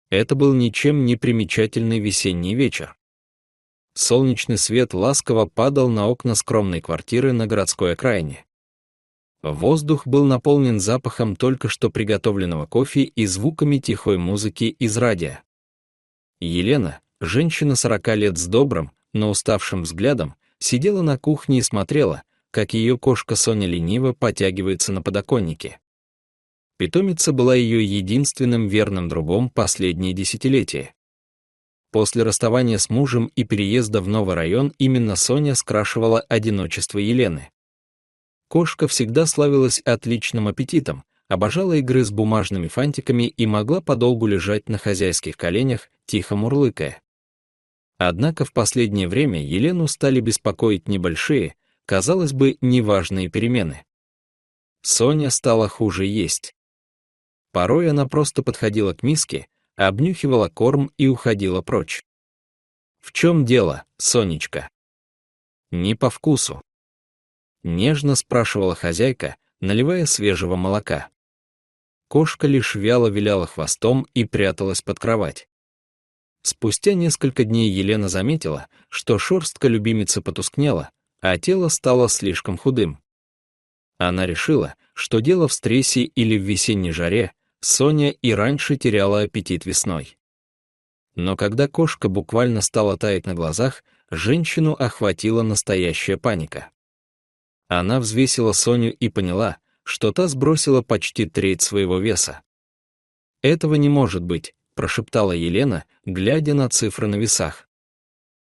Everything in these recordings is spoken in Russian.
Это был ничем не примечательный весенний вечер. Солнечный свет ласково падал на окна скромной квартиры на городской окраине. Воздух был наполнен запахом только что приготовленного кофе и звуками тихой музыки из радио. Елена, женщина 40 лет с добрым, но уставшим взглядом, сидела на кухне и смотрела, как ее кошка Соня лениво потягивается на подоконнике. Питомица была ее единственным верным другом последние десятилетия. После расставания с мужем и переезда в новый район именно Соня скрашивала одиночество Елены. Кошка всегда славилась отличным аппетитом, обожала игры с бумажными фантиками и могла подолгу лежать на хозяйских коленях, тихо мурлыкая. Однако в последнее время Елену стали беспокоить небольшие, казалось бы, неважные перемены. Соня стала хуже есть. Порой она просто подходила к миске, обнюхивала корм и уходила прочь. «В чем дело, Сонечка?» «Не по вкусу», — нежно спрашивала хозяйка, наливая свежего молока. Кошка лишь вяло виляла хвостом и пряталась под кровать. Спустя несколько дней Елена заметила, что шерстка любимицы потускнела, а тело стало слишком худым. Она решила, что дело в стрессе или в весенней жаре. Соня и раньше теряла аппетит весной. Но когда кошка буквально стала таять на глазах, женщину охватила настоящая паника. Она взвесила Соню и поняла, что та сбросила почти треть своего веса. «Этого не может быть», — прошептала Елена, глядя на цифры на весах.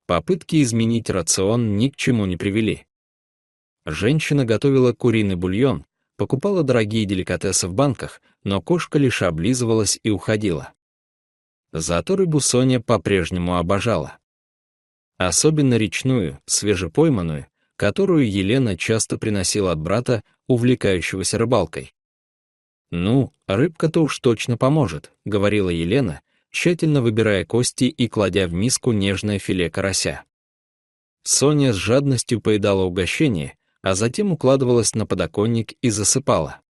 Попытки изменить рацион ни к чему не привели. Женщина готовила куриный бульон, покупала дорогие деликатесы в банках, но кошка лишь облизывалась и уходила. Зато рыбу Соня по-прежнему обожала. Особенно речную, свежепойманную, которую Елена часто приносила от брата, увлекающегося рыбалкой. «Ну, рыбка-то уж точно поможет», — говорила Елена, тщательно выбирая кости и кладя в миску нежное филе карася. Соня с жадностью поедала угощение, а затем укладывалась на подоконник и засыпала.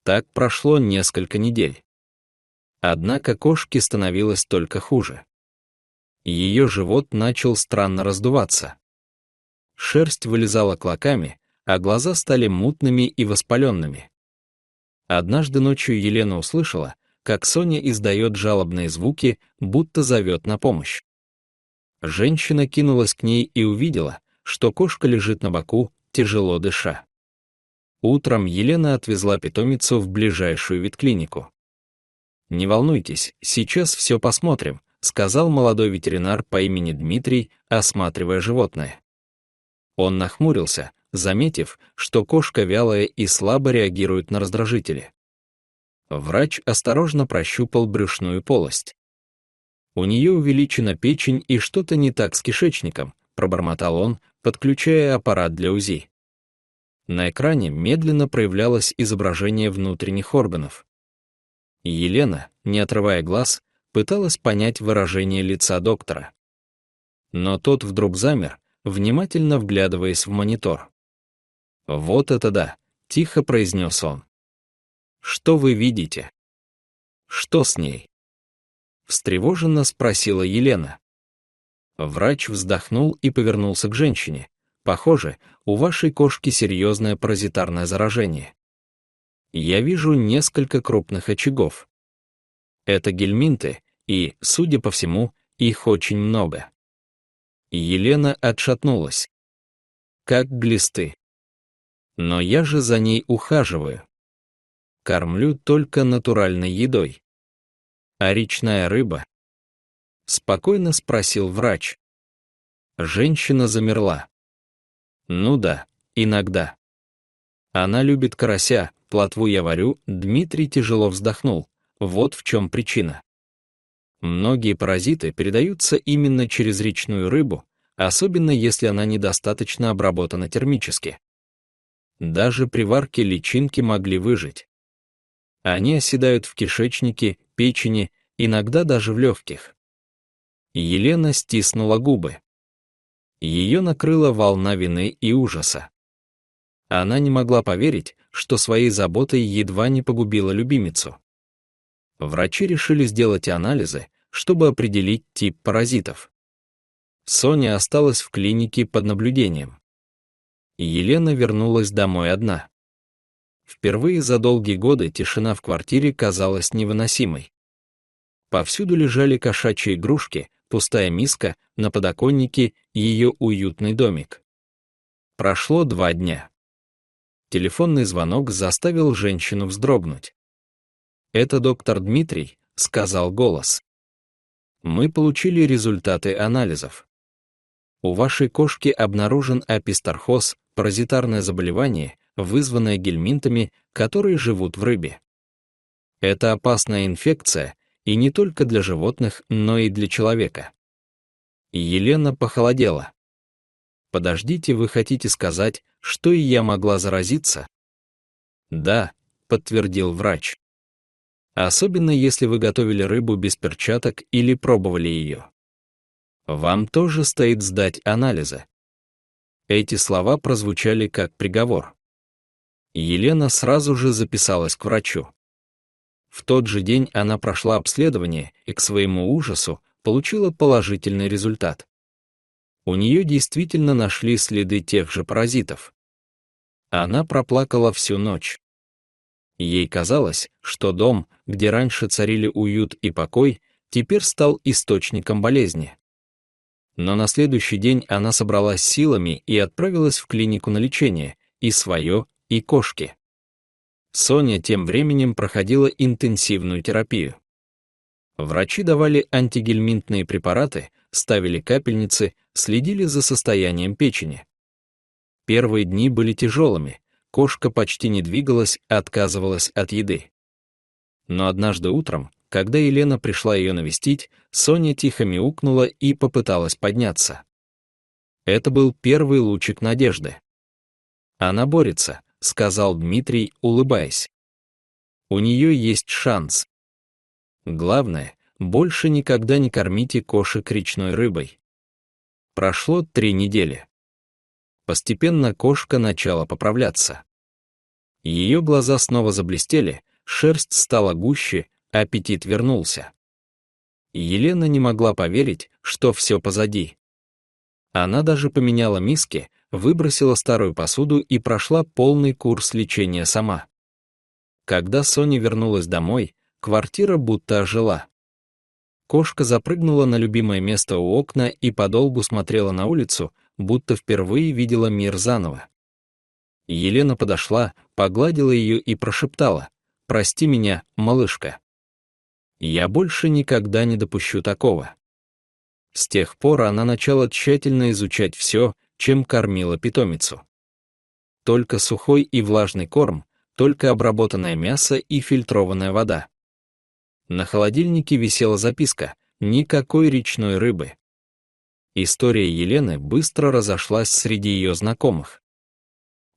Так прошло несколько недель. Однако кошке становилось только хуже. Ее живот начал странно раздуваться. Шерсть вылезала клоками, а глаза стали мутными и воспаленными. Однажды ночью Елена услышала, как Соня издает жалобные звуки, будто зовет на помощь. Женщина кинулась к ней и увидела, что кошка лежит на боку, тяжело дыша. Утром Елена отвезла питомицу в ближайшую ветклинику. «Не волнуйтесь, сейчас все посмотрим», — сказал молодой ветеринар по имени Дмитрий, осматривая животное. Он нахмурился, заметив, что кошка вялая и слабо реагирует на раздражители. Врач осторожно прощупал брюшную полость. «У нее увеличена печень и что-то не так с кишечником», — пробормотал он, подключая аппарат для УЗИ. На экране медленно проявлялось изображение внутренних органов. Елена, не отрывая глаз, пыталась понять выражение лица доктора. Но тот вдруг замер, внимательно вглядываясь в монитор. «Вот это да!» — тихо произнес он. «Что вы видите?» «Что с ней?» — встревоженно спросила Елена. Врач вздохнул и повернулся к женщине. «Похоже, у вашей кошки серьезное паразитарное заражение. Я вижу несколько крупных очагов. Это гельминты, и, судя по всему, их очень много». Елена отшатнулась. «Как глисты. Но я же за ней ухаживаю. Кормлю только натуральной едой. А речная рыба?» — спокойно спросил врач. Женщина замерла. «Ну да, иногда. Она любит карася, плотву я варю», — Дмитрий тяжело вздохнул. «Вот в чем причина. Многие паразиты передаются именно через речную рыбу, особенно если она недостаточно обработана термически. Даже при варке личинки могли выжить. Они оседают в кишечнике, печени, иногда даже в легких». Елена стиснула губы. Ее накрыла волна вины и ужаса. Она не могла поверить, что своей заботой едва не погубила любимицу. Врачи решили сделать анализы, чтобы определить тип паразитов. Соня осталась в клинике под наблюдением. Елена вернулась домой одна. Впервые за долгие годы тишина в квартире казалась невыносимой. Повсюду лежали кошачьи игрушки, пустая миска, на подоконнике ее уютный домик. Прошло 2 дня. Телефонный звонок заставил женщину вздрогнуть. «Это доктор Дмитрий», — сказал голос. «Мы получили результаты анализов. У вашей кошки обнаружен апистархоз, паразитарное заболевание, вызванное гельминтами, которые живут в рыбе. Это опасная инфекция, и не только для животных, но и для человека». Елена похолодела. «Подождите, вы хотите сказать, что и я могла заразиться?» «Да», — подтвердил врач. «Особенно если вы готовили рыбу без перчаток или пробовали ее. Вам тоже стоит сдать анализы». Эти слова прозвучали как приговор. Елена сразу же записалась к врачу. В тот же день она прошла обследование и, к своему ужасу, получила положительный результат. У нее действительно нашли следы тех же паразитов. Она проплакала всю ночь. Ей казалось, что дом, где раньше царили уют и покой, теперь стал источником болезни. Но на следующий день она собралась силами и отправилась в клинику на лечение, и свое, и кошки. Соня тем временем проходила интенсивную терапию. Врачи давали антигельминтные препараты, ставили капельницы, следили за состоянием печени. Первые дни были тяжелыми, кошка почти не двигалась, отказывалась от еды. Но однажды утром, когда Елена пришла ее навестить, Соня тихо мяукнула и попыталась подняться. Это был первый лучик надежды. «Она борется», — сказал Дмитрий, улыбаясь. «У нее есть шанс. Главное, больше никогда не кормите кошек речной рыбой». Прошло 3 недели. Постепенно кошка начала поправляться. Ее глаза снова заблестели, шерсть стала гуще, аппетит вернулся. Елена не могла поверить, что все позади. Она даже поменяла миски, выбросила старую посуду и прошла полный курс лечения сама. Когда Соня вернулась домой, квартира будто ожила. Кошка запрыгнула на любимое место у окна и подолгу смотрела на улицу, будто впервые видела мир заново. Елена подошла, погладила ее и прошептала: «Прости меня, малышка. Я больше никогда не допущу такого». С тех пор она начала тщательно изучать все, чем кормила питомицу. Только сухой и влажный корм, только обработанное мясо и фильтрованная вода. На холодильнике висела записка: «Никакой речной рыбы». История Елены быстро разошлась среди ее знакомых.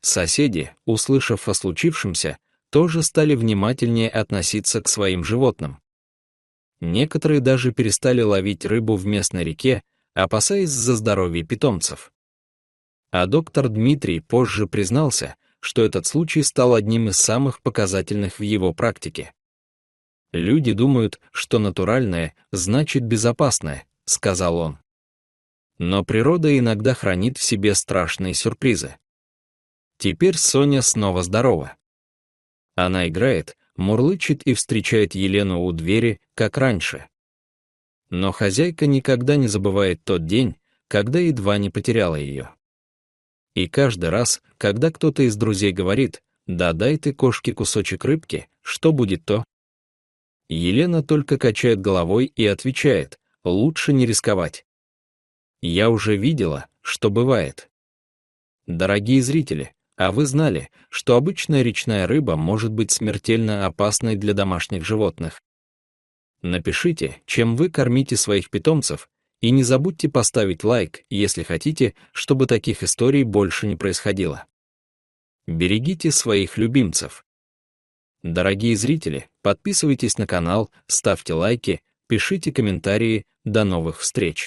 Соседи, услышав о случившемся, тоже стали внимательнее относиться к своим животным. Некоторые даже перестали ловить рыбу в местной реке, опасаясь за здоровье питомцев. А доктор Дмитрий позже признался, что этот случай стал одним из самых показательных в его практике. «Люди думают, что натуральное значит безопасное», — сказал он. Но природа иногда хранит в себе страшные сюрпризы. Теперь Соня снова здорова. Она играет, мурлычет и встречает Елену у двери, как раньше. Но хозяйка никогда не забывает тот день, когда едва не потеряла ее. И каждый раз, когда кто-то из друзей говорит: «Да дай ты кошке кусочек рыбки, что будет то?», Елена только качает головой и отвечает: «Лучше не рисковать. Я уже видела, что бывает». Дорогие зрители, а вы знали, что обычная речная рыба может быть смертельно опасной для домашних животных? Напишите, чем вы кормите своих питомцев, и не забудьте поставить лайк, если хотите, чтобы таких историй больше не происходило. Берегите своих любимцев. Дорогие зрители, подписывайтесь на канал, ставьте лайки, пишите комментарии. До новых встреч!